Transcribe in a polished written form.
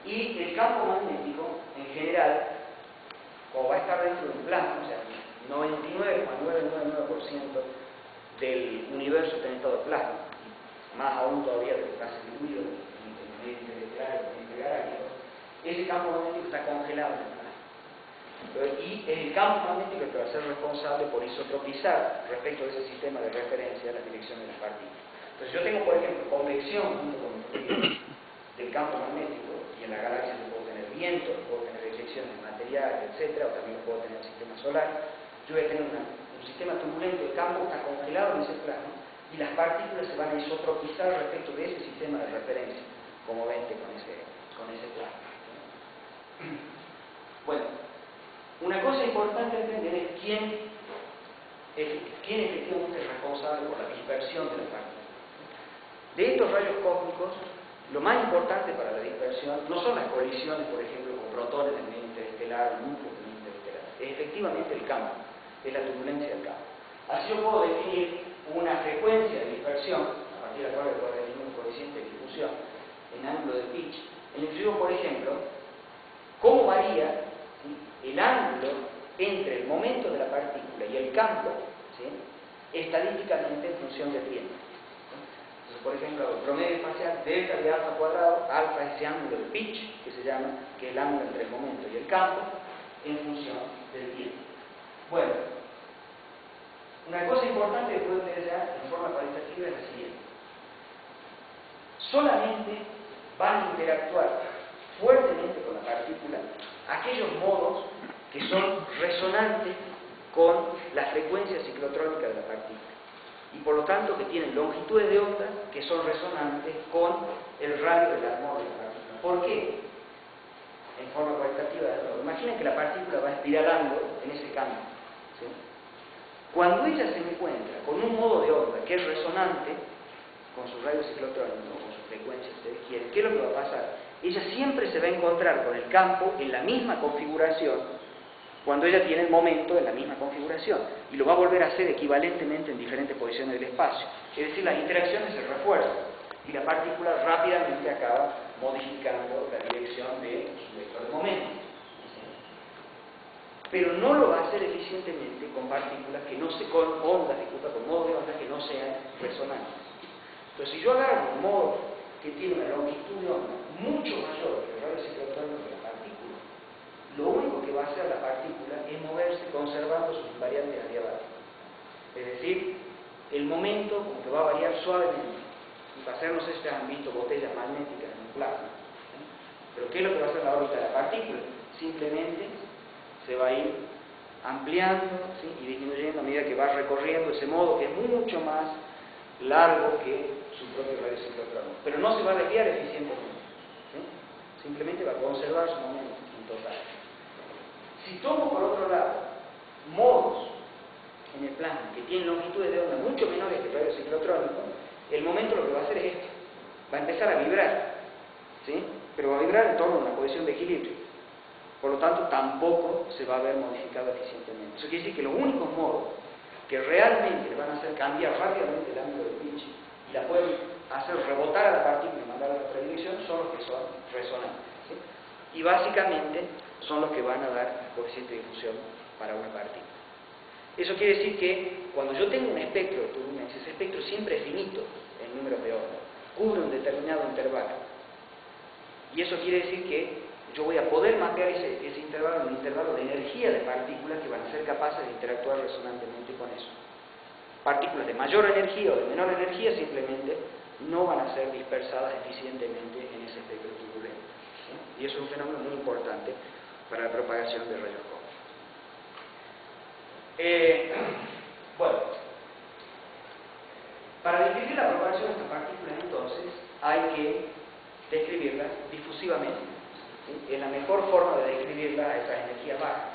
Y el campo magnético, en general, como va a estar dentro de un plasma, o sea, 99,999% del universo está en estado de plasma, más aún todavía de lo que está diluido en el medio interestelar o intergaláctico, ese campo magnético está congelado en el plasma. Y es el campo magnético el que va a ser responsable por isotropizar respecto de ese sistema de referencia a la dirección de las partículas. Entonces yo tengo, por ejemplo, convección junto con el fluido del campo magnético, y en la galaxia yo puedo tener viento, puedo tener eyecciones de material, etc., o también puedo tener el sistema solar. Yo voy a tener un sistema turbulento, el campo está congelado en ese plano, y las partículas se van a isotropizar respecto de ese sistema de referencia, como ven con ese plano. Bueno, una cosa importante entender es quién efectivamente es responsable por la dispersión de las partículas. De estos rayos cósmicos, lo más importante para la dispersión no son las colisiones, por ejemplo, con protones del medio interestelar, núcleos del medio interestelar, es efectivamente el campo, es la turbulencia del campo. Así yo puedo definir una frecuencia de dispersión, a partir de la cual puedo definir un coeficiente de difusión en ángulo de pitch, en el que yo, por ejemplo, cómo varía, ¿sí?, el ángulo entre el momento de la partícula y el campo, ¿sí?, estadísticamente en función del tiempo. Entonces, por ejemplo, el promedio espacial delta de alfa cuadrado, alfa es ese ángulo de pitch, que se llama, que es el ángulo entre el momento y el campo, en función del tiempo. Bueno, una cosa importante que puedo utilizar en forma cualitativa es la siguiente. Solamente van a interactuar fuertemente con la partícula aquellos modos que son resonantes con la frecuencia ciclotrónica de la partícula, y por lo tanto que tienen longitudes de onda que son resonantes con el radio del armor de la partícula. ¿Por qué? En forma cualitativa, imaginen que la partícula va espiralando en ese campo, ¿sí? Cuando ella se encuentra con un modo de onda que es resonante con su radio ciclotrónico, con su frecuencia, si ustedes quieren, ¿qué es lo que va a pasar? Ella siempre se va a encontrar con el campo en la misma configuración cuando ella tiene el momento en la misma configuración, y lo va a volver a hacer equivalentemente en diferentes posiciones del espacio. Es decir, las interacciones se refuerzan y la partícula rápidamente acaba modificando la dirección de su vector de momento. Pero no lo va a hacer eficientemente con partículas que no se, con ondas, disculpa, con modos de onda que no sean resonantes. Entonces, si yo agarro un modo que tiene una longitud de onda mucho mayor que el radio ciclotrónico de la partícula, lo único que va a hacer la partícula es moverse conservando sus invariantes adiabáticas. Es decir, el momento como que va a variar suavemente. Y para hacer, no sé si ustedes han visto botellas magnéticas en un plasma, ¿sí? Pero ¿qué es lo que va a hacer la órbita de la partícula? Simplemente se va a ir ampliando, ¿sí?, y disminuyendo a medida que va recorriendo ese modo que es mucho más largo que su propio radio ciclotrónico. Pero no se va a desviar eficientemente, ¿sí? Simplemente va a conservar su momento en total. Si tomo por otro lado modos en el plasma que tienen longitudes de onda mucho menores que el radio ciclotrónico, el momento lo que va a hacer es esto: va a empezar a vibrar, ¿sí?, pero va a vibrar en torno a una posición de equilibrio. Por lo tanto, tampoco se va a ver modificado eficientemente. Eso quiere decir que los únicos modos que realmente le van a hacer cambiar rápidamente el ángulo de pitch y la pueden hacer rebotar a la partícula y mandarla a otra dirección son los que son resonantes, ¿sí? Y básicamente son los que van a dar el coeficiente de difusión para una partícula. Eso quiere decir que cuando yo tengo un espectro de turbulencia, ese espectro siempre es finito en números de onda, cubre un determinado intervalo. Y eso quiere decir que yo voy a poder mapear ese intervalo en un intervalo de energía de partículas que van a ser capaces de interactuar resonantemente con eso. Partículas de mayor energía o de menor energía simplemente no van a ser dispersadas eficientemente en ese espectro turbulento, ¿sí? Y eso es un fenómeno muy importante para la propagación de rayos cósmicos. Bueno, para describir la propagación de estas partículas, entonces, hay que describirlas difusivamente, ¿sí? Es la mejor forma de describirlas a estas energías bajas.